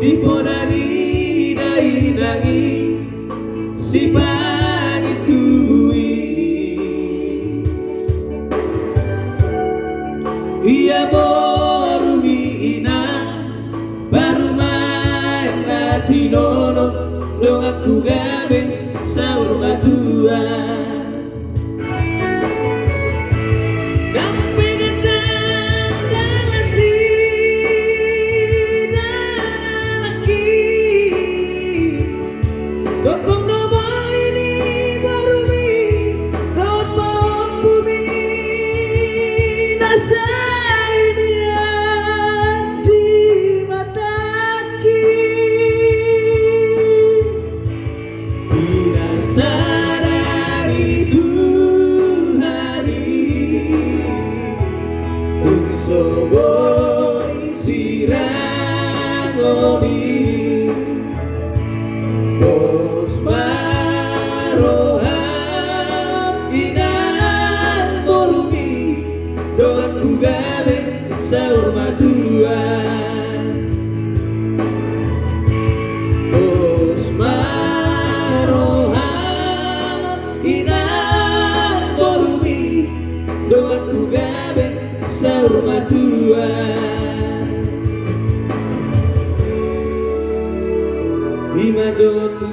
Iponani dai nangi si pagi tubui ia borumi ina baru main nanti nono dong aku gabe saur matua Soboi sirangoni Bos maroham inan borumi doaku gabe saur matua Bos maroham inan borumi doaku gabe saur matua Ima jotu